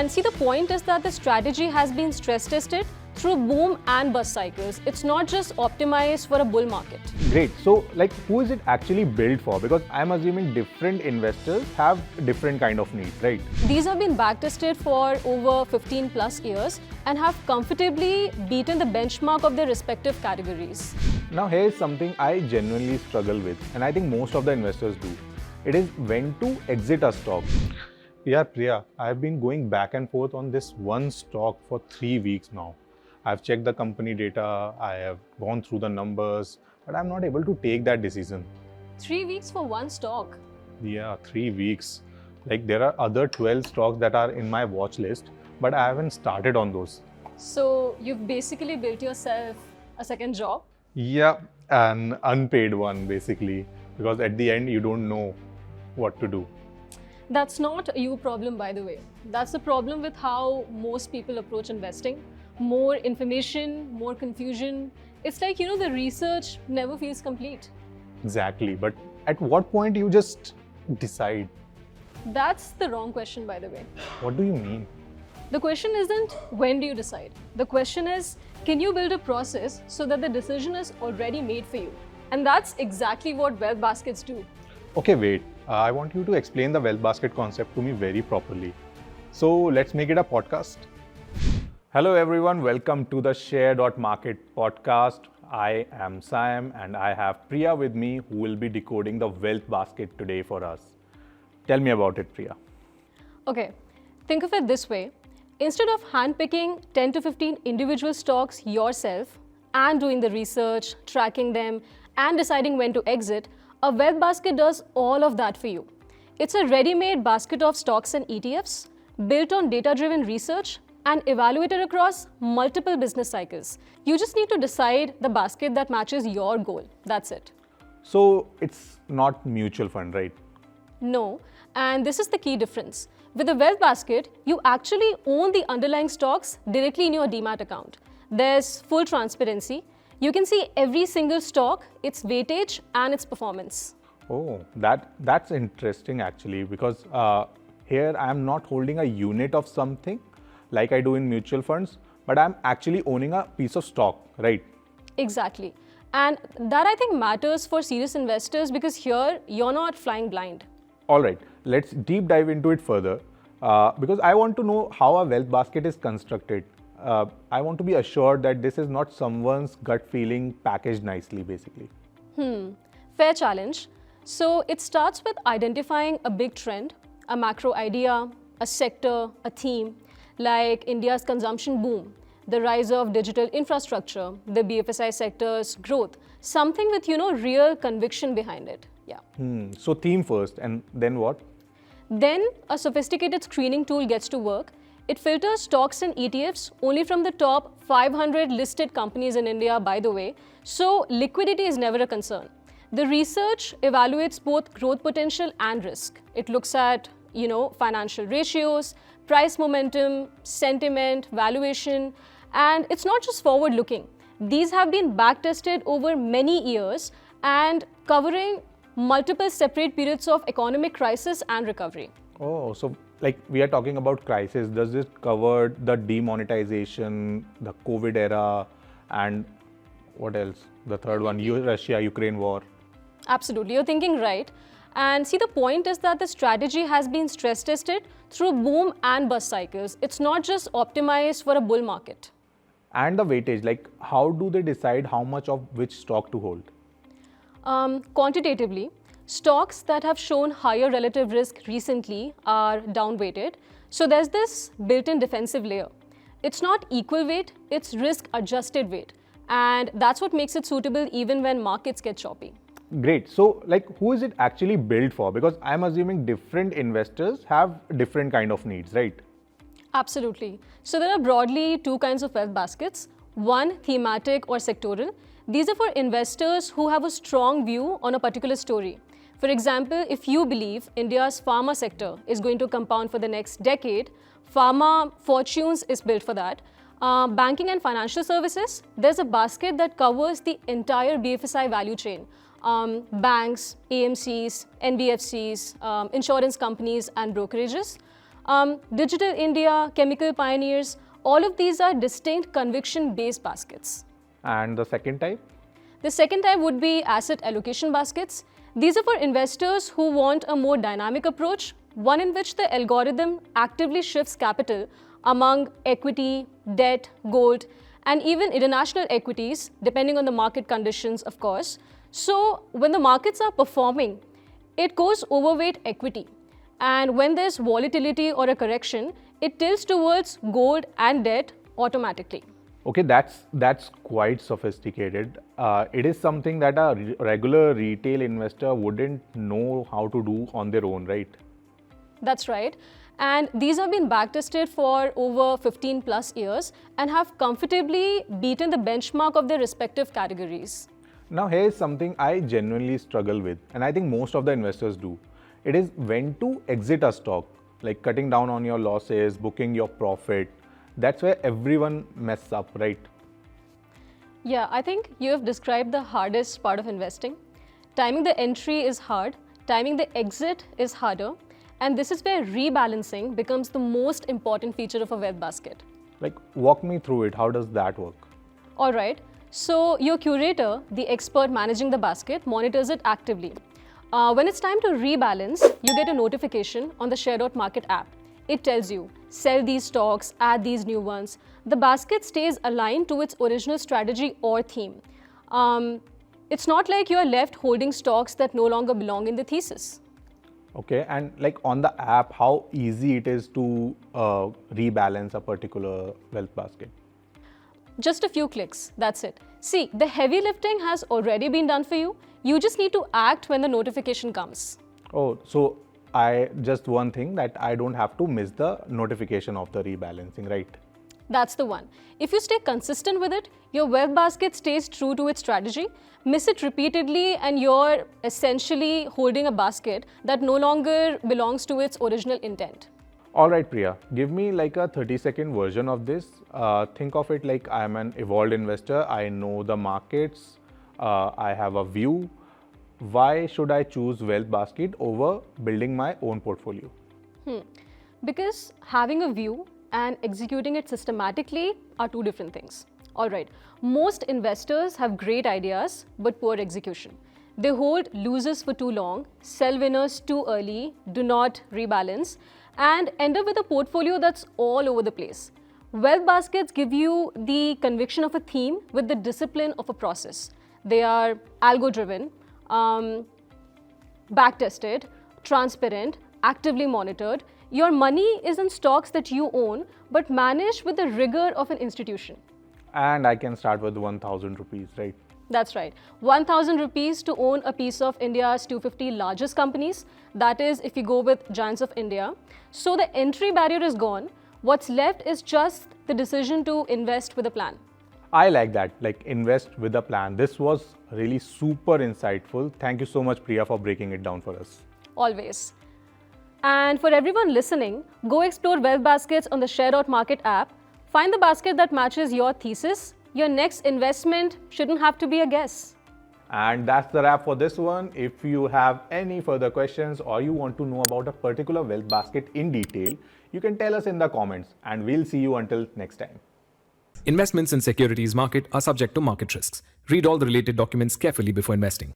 And see, the point is that the strategy has been stress tested through boom and bust cycles. It's not just optimized for a bull market. Great. So, who is it actually built for? Because I'm assuming different investors have different kind of needs, right? These have been backtested for over 15 plus years and have comfortably beaten the benchmark of their respective categories. Now, here's something I genuinely struggle with, and I think most of the investors do. It is when to exit a stock. Yeah, Priya, I've been going back and forth on this one stock for 3 weeks now. I've checked the company data, I have gone through the numbers, but I'm not able to take that decision. 3 weeks for one stock. Yeah, 3 weeks. There are other 12 stocks that are in my watch list, but I haven't started on those. So you've basically built yourself a second job? Yeah, an unpaid one basically, because at the end you don't know what to do. That's not a you problem, by the way. That's the problem with how most people approach investing. More information, more confusion. It's like, the research never feels complete. Exactly, but at what point you just decide? That's the wrong question, by the way. What do you mean? The question isn't when do you decide. The question is, can you build a process so that the decision is already made for you? And that's exactly what wealth baskets do. Okay, wait. I want you to explain the wealth basket concept to me very properly. So let's make it a podcast. Hello everyone, welcome to the Share.Market podcast. I am Sam and I have Priya with me who will be decoding the wealth basket today for us. Tell me about it, Priya. Okay, think of it this way. Instead of handpicking 10 to 15 individual stocks yourself and doing the research, tracking them and deciding when to exit, a wealth basket does all of that for you. It's a ready-made basket of stocks and ETFs built on data-driven research and evaluated across multiple business cycles. You just need to decide the basket that matches your goal. That's it. So it's not mutual fund, right? No, and this is the key difference. With a wealth basket, you actually own the underlying stocks directly in your Demat account. There's full transparency. You can see every single stock, its weightage and its performance. Oh, that's interesting actually, because here I am not holding a unit of something like I do in mutual funds, but I'm actually owning a piece of stock, right? Exactly. And that I think matters for serious investors because here you're not flying blind. All right, let's deep dive into it further because I want to know how a wealth basket is constructed. I want to be assured that this is not someone's gut feeling packaged nicely, basically. Fair challenge. So it starts with identifying a big trend, a macro idea, a sector, a theme, like India's consumption boom, the rise of digital infrastructure, the BFSI sector's growth, something with, real conviction behind it. Yeah. So theme first, and then what? Then a sophisticated screening tool gets to work. It filters stocks and ETFs only from the top 500 listed companies in India, by the way, so liquidity is never a concern. The research evaluates both growth potential and risk. It looks at, financial ratios, price momentum, sentiment, valuation, and it's not just forward-looking. These have been backtested over many years and covering multiple separate periods of economic crisis and recovery. Oh, so we are talking about crisis. Does it cover the demonetization, the COVID era, and what else? The third one, Russia-Ukraine war. Absolutely, you're thinking right. And see, the point is that the strategy has been stress tested through boom and bust cycles. It's not just optimized for a bull market. And the weightage, how do they decide how much of which stock to hold? Quantitatively, stocks that have shown higher relative risk recently are downweighted. So there's this built-in defensive layer. It's not equal weight, it's risk-adjusted weight. And that's what makes it suitable even when markets get choppy. Great. So, who is it actually built for? Because I'm assuming different investors have different kind of needs, right? Absolutely. So there are broadly two kinds of wealth baskets. One, thematic or sectoral. These are for investors who have a strong view on a particular story. For example, if you believe India's pharma sector is going to compound for the next decade, Pharma Fortunes is built for that. Banking and financial services, there's a basket that covers the entire BFSI value chain. Banks, AMCs, NBFCs, insurance companies and brokerages. Digital India, Chemical Pioneers, all of these are distinct conviction-based baskets. And the second type? The second type would be asset allocation baskets. These are for investors who want a more dynamic approach, one in which the algorithm actively shifts capital among equity, debt, gold, and even international equities, depending on the market conditions, of course. So when the markets are performing, it goes overweight equity. And when there's volatility or a correction, it tilts towards gold and debt automatically. Okay, that's quite sophisticated. It is something that a regular retail investor wouldn't know how to do on their own, right? That's right. And these have been backtested for over 15 plus years and have comfortably beaten the benchmark of their respective categories. Now, here's something I genuinely struggle with, and I think most of the investors do. It is when to exit a stock, like cutting down on your losses, booking your profit. That's where everyone messes up, right? Yeah, I think you have described the hardest part of investing. Timing the entry is hard, timing the exit is harder, and this is where rebalancing becomes the most important feature of a wealth basket. Like, walk me through it. How does that work? All right, so your curator, the expert managing the basket, monitors it actively. When it's time to rebalance, you get a notification on the Share.Market app. It tells you, sell these stocks, add these new ones. The basket stays aligned to its original strategy or theme. It's not like you're left holding stocks that no longer belong in the thesis. Okay, and like on the app, how easy it is to rebalance a particular wealth basket? Just a few clicks, that's it. See, the heavy lifting has already been done for you. You just need to act when the notification comes. Oh, so just one thing that I don't have to miss the notification of the rebalancing, right? That's the one. If you stay consistent with it, your wealth basket stays true to its strategy. Miss it repeatedly and you're essentially holding a basket that no longer belongs to its original intent. All right, Priya, give me like a 30-second version of this. Think of it like I'm an evolved investor. I know the markets. I have a view. Why should I choose Wealth Basket over building my own portfolio? Because having a view and executing it systematically are two different things. All right, most investors have great ideas but poor execution. They hold losers for too long, sell winners too early, do not rebalance, and end up with a portfolio that's all over the place. Wealth baskets give you the conviction of a theme with the discipline of a process. They are algo-driven, back-tested, transparent, actively monitored. Your money is in stocks that you own, but managed with the rigor of an institution. And I can start with 1,000 rupees, right? That's right. 1,000 rupees to own a piece of India's 250 largest companies. That is, if you go with Giants of India. So the entry barrier is gone. What's left is just the decision to invest with a plan. I like that, like invest with a plan. This was really super insightful. Thank you so much, Priya, for breaking it down for us. Always. And for everyone listening, go explore wealth baskets on the Share.Market app. Find the basket that matches your thesis. Your next investment shouldn't have to be a guess. And that's the wrap for this one. If you have any further questions or you want to know about a particular wealth basket in detail, you can tell us in the comments and we'll see you until next time. Investments in securities market are subject to market risks. Read all the related documents carefully before investing.